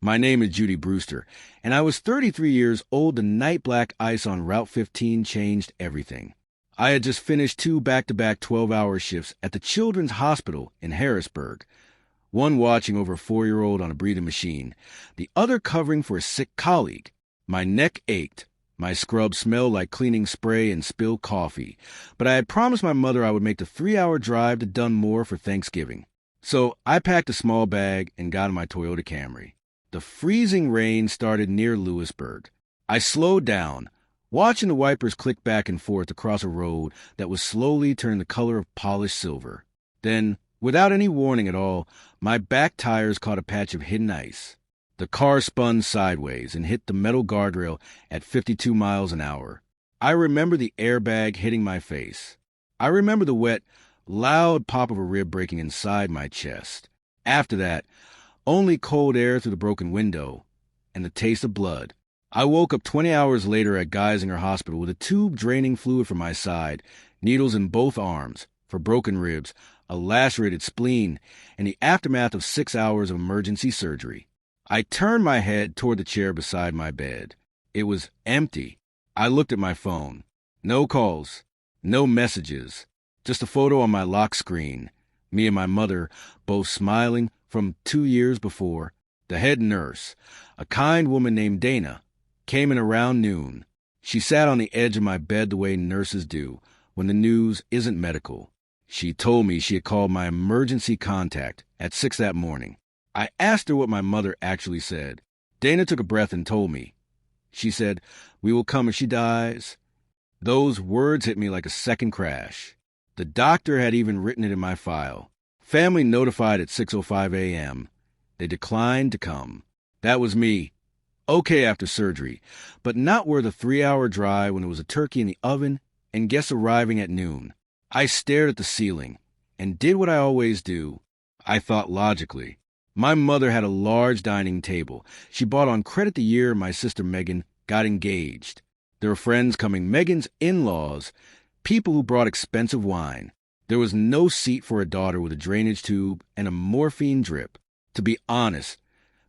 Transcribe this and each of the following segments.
My name is Judy Brewster, and I was 33 years old the night black ice on Route 15 changed everything. I had just finished 2 back-to-back 12-hour shifts at the Children's Hospital in Harrisburg, one watching over a 4-year-old on a breathing machine, the other covering for a sick colleague. My neck ached. My scrub smelled like cleaning spray and spilled coffee, but I had promised my mother I would make the 3-hour drive to Dunmore for Thanksgiving. So I packed a small bag and got in my Toyota Camry. The freezing rain started near Lewisburg. I slowed down, watching the wipers click back and forth across a road that was slowly turning the color of polished silver. Then, without any warning at all, my back tires caught a patch of hidden ice. The car spun sideways and hit the metal guardrail at 52 miles an hour. I remember the airbag hitting my face. I remember the wet, loud pop of a rib breaking inside my chest. After that, only cold air through the broken window and the taste of blood. I woke up 20 hours later at Geisinger Hospital with a tube draining fluid from my side, needles in both arms, for broken ribs, a lacerated spleen, and the aftermath of 6 hours of emergency surgery. I turned my head toward the chair beside my bed. It was empty. I looked at my phone. No calls, no messages, just a photo on my lock screen. Me and my mother, both smiling from 2 years before. The head nurse, a kind woman named Dana, came in around noon. She sat on the edge of my bed the way nurses do when the news isn't medical. She told me she had called my emergency contact at 6 that morning. I asked her what my mother actually said. Dana took a breath and told me. She said, "We will come if she dies." Those words hit me like a second crash. The doctor had even written it in my file. Family notified at 6:05 a.m. They declined to come. That was me. Okay after surgery, but not worth a 3-hour drive when there was a turkey in the oven and guests arriving at noon. I stared at the ceiling and did what I always do. I thought logically. My mother had a large dining table. She bought on credit the year my sister Megan got engaged. There were friends coming, Megan's in-laws, people who brought expensive wine. There was no seat for a daughter with a drainage tube and a morphine drip. To be honest,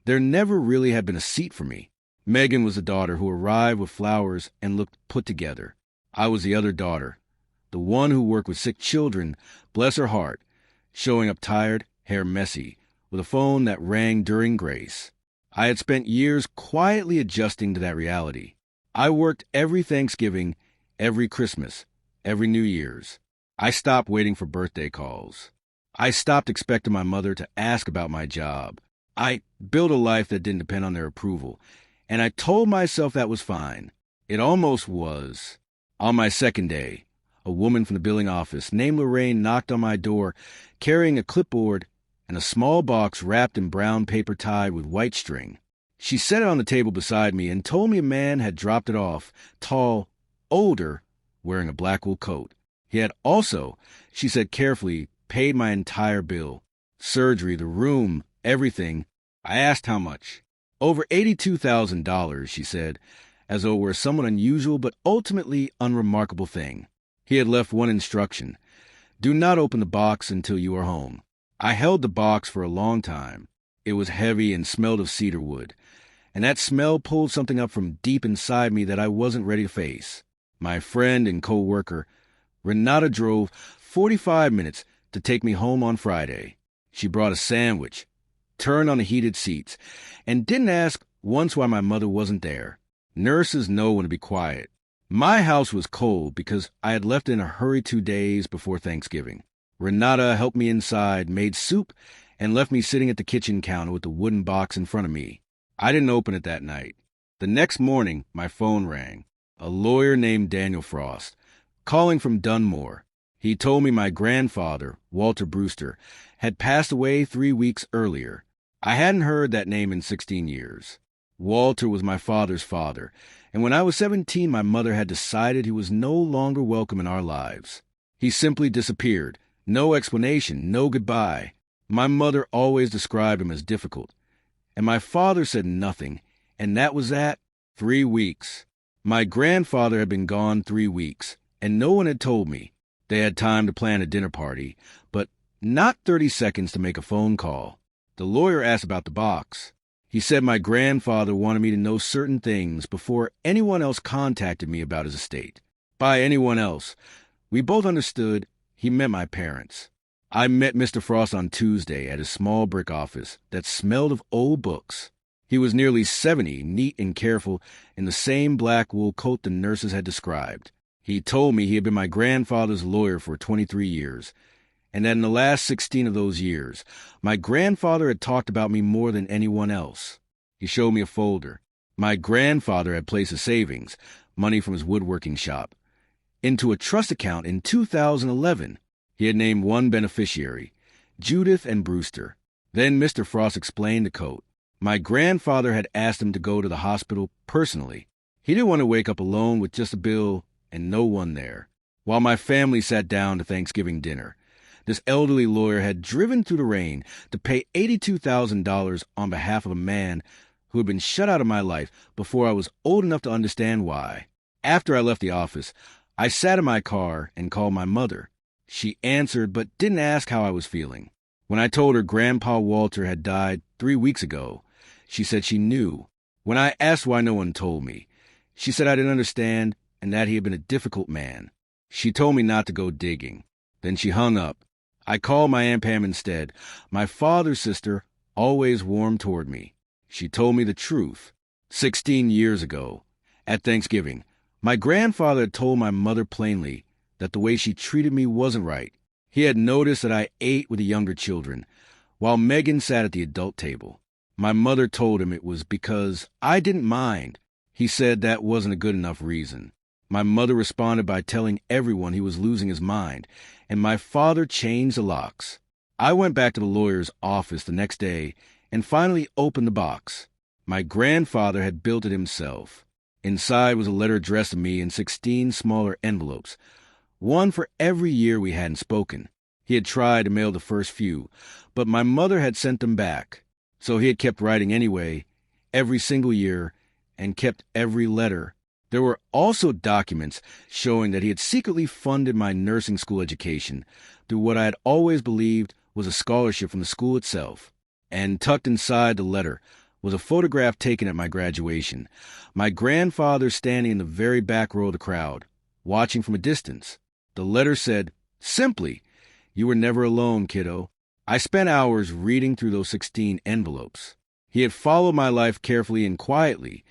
there never really had been a seat for me. Megan was the daughter who arrived with flowers and looked put together. I was the other daughter, the one who worked with sick children, bless her heart, showing up tired, hair messy, with a phone that rang during grace. I had spent years quietly adjusting to that reality. I worked every Thanksgiving, every Christmas, every New Year's. I stopped waiting for birthday calls. I stopped expecting my mother to ask about my job. I built a life that didn't depend on their approval, and I told myself that was fine. It almost was. On my second day, a woman from the billing office named Lorraine knocked on my door, carrying a clipboard and a small box wrapped in brown paper tied with white string. She set it on the table beside me and told me a man had dropped it off, tall, older, wearing a black wool coat. He had also, she said carefully, paid my entire bill. Surgery, the room, everything. I asked how much. Over $82,000, she said, as though it were a somewhat unusual but ultimately unremarkable thing. He had left one instruction. Do not open the box until you are home. I held the box for a long time. It was heavy and smelled of cedar wood, and that smell pulled something up from deep inside me that I wasn't ready to face. My friend and co-worker, Renata, drove 45 minutes to take me home on Friday. She brought a sandwich, turned on the heated seats, and didn't ask once why my mother wasn't there. Nurses know when to be quiet. My house was cold because I had left in a hurry 2 days before Thanksgiving. Renata helped me inside, made soup, and left me sitting at the kitchen counter with the wooden box in front of me. I didn't open it that night. The next morning, my phone rang. A lawyer named Daniel Frost, calling from Dunmore. He told me my grandfather, Walter Brewster, had passed away 3 weeks earlier. I hadn't heard that name in 16 years. Walter was my father's father, and when I was 17, my mother had decided he was no longer welcome in our lives. He simply disappeared. No explanation, no goodbye. My mother always described him as difficult, and my father said nothing, and that was that. 3 weeks. My grandfather had been gone 3 weeks, and no one had told me. They had time to plan a dinner party, but not 30 seconds to make a phone call. The lawyer asked about the box. He said my grandfather wanted me to know certain things before anyone else contacted me about his estate. By anyone else, we both understood he meant my parents. I met Mr. Frost on Tuesday at his small brick office that smelled of old books. He was nearly 70, neat and careful, in the same black wool coat the nurses had described. He told me he had been my grandfather's lawyer for 23 years, and that in the last 16 of those years, my grandfather had talked about me more than anyone else. He showed me a folder. My grandfather had placed his savings, money from his woodworking shop, into a trust account in 2011. He had named one beneficiary, Judith and Brewster. Then Mr. Frost explained the code. My grandfather had asked him to go to the hospital personally. He didn't want to wake up alone with just a bill and no one there. While my family sat down to Thanksgiving dinner, this elderly lawyer had driven through the rain to pay $82,000 on behalf of a man who had been shut out of my life before I was old enough to understand why. After I left the office, I sat in my car and called my mother. She answered but didn't ask how I was feeling. When I told her Grandpa Walter had died 3 weeks ago, she said she knew. When I asked why no one told me, she said I didn't understand and that he had been a difficult man. She told me not to go digging. Then she hung up. I called my Aunt Pam instead. My father's sister, always warm toward me. She told me the truth. 16 years ago, at Thanksgiving, my grandfather had told my mother plainly that the way she treated me wasn't right. He had noticed that I ate with the younger children, while Megan sat at the adult table. My mother told him it was because I didn't mind. He said that wasn't a good enough reason. My mother responded by telling everyone he was losing his mind, and my father changed the locks. I went back to the lawyer's office the next day and finally opened the box. My grandfather had built it himself. Inside was a letter addressed to me in 16 smaller envelopes, one for every year we hadn't spoken. He had tried to mail the first few, but my mother had sent them back. So he had kept writing anyway, every single year, and kept every letter. There were also documents showing that he had secretly funded my nursing school education through what I had always believed was a scholarship from the school itself. And tucked inside the letter was a photograph taken at my graduation, my grandfather standing in the very back row of the crowd, watching from a distance. The letter said, simply, "You were never alone, kiddo." I spent hours reading through those 16 envelopes. He had followed my life carefully and quietly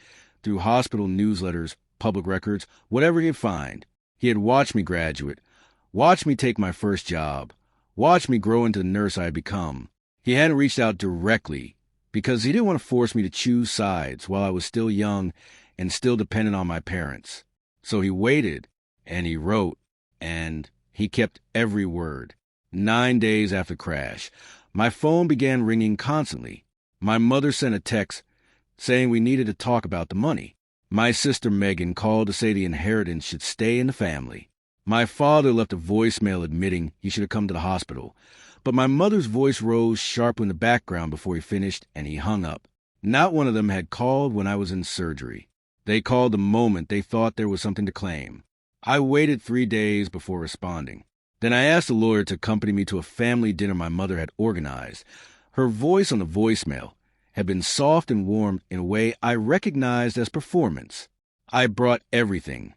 through hospital newsletters, public records, whatever he'd find. He had watched me graduate, watched me take my first job, watched me grow into the nurse I had become. He hadn't reached out directly because he didn't want to force me to choose sides while I was still young and still dependent on my parents. So he waited, and he wrote, and he kept every word. 9 days after the crash, my phone began ringing constantly. My mother sent a text saying we needed to talk about the money. My sister Megan called to say the inheritance should stay in the family. My father left a voicemail admitting he should have come to the hospital, but my mother's voice rose sharply in the background before he finished, and he hung up. Not one of them had called when I was in surgery. They called the moment they thought there was something to claim. I waited 3 days before responding. Then I asked the lawyer to accompany me to a family dinner my mother had organized. Her voice on the voicemail had been soft and warm in a way I recognized as performance. I brought everything.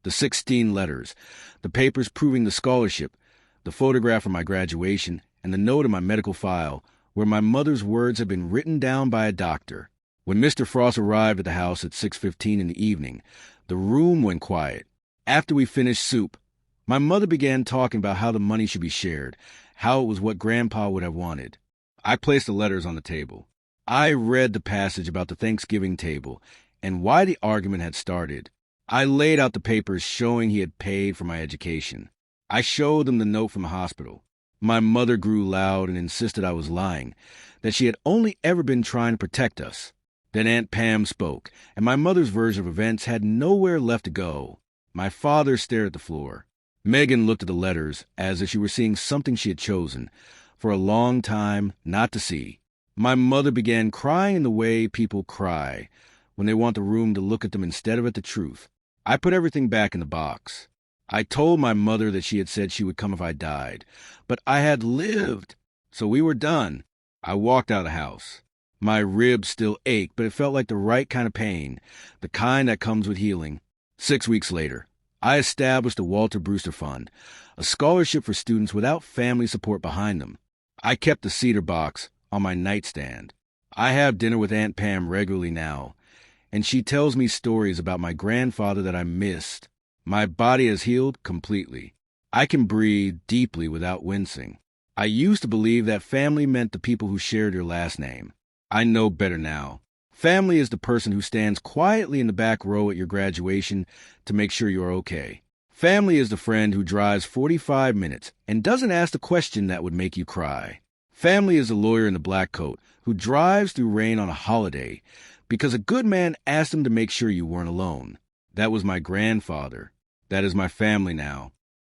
The 16 letters, the papers proving the scholarship, the photograph from my graduation, and the note in my medical file where my mother's words had been written down by a doctor. When Mr. Frost arrived at the house at 6:15 in the evening, the room went quiet. After we finished soup, my mother began talking about how the money should be shared, how it was what Grandpa would have wanted. I placed the letters on the table. I read the passage about the Thanksgiving table and why the argument had started. I laid out the papers showing he had paid for my education. I showed them the note from the hospital. My mother grew loud and insisted I was lying, that she had only ever been trying to protect us. Then Aunt Pam spoke, and my mother's version of events had nowhere left to go. My father stared at the floor. Megan looked at the letters as if she were seeing something she had chosen, for a long time, not to see. My mother began crying in the way people cry when they want the room to look at them instead of at the truth. I put everything back in the box. I told my mother that she had said she would come if I died, but I had lived, so we were done. I walked out of the house. My ribs still ached, but it felt like the right kind of pain, the kind that comes with healing. 6 weeks later, I established the Walter Brewster Fund, a scholarship for students without family support behind them. I kept the cedar box on my nightstand. I have dinner with Aunt Pam regularly now, and she tells me stories about my grandfather that I missed. My body has healed completely. I can breathe deeply without wincing. I used to believe that family meant the people who shared your last name. I know better now. Family is the person who stands quietly in the back row at your graduation to make sure you're okay. Family is the friend who drives 45 minutes and doesn't ask the question that would make you cry. Family is the lawyer in the black coat who drives through rain on a holiday because a good man asked him to make sure you weren't alone. That was my grandfather. That is my family now.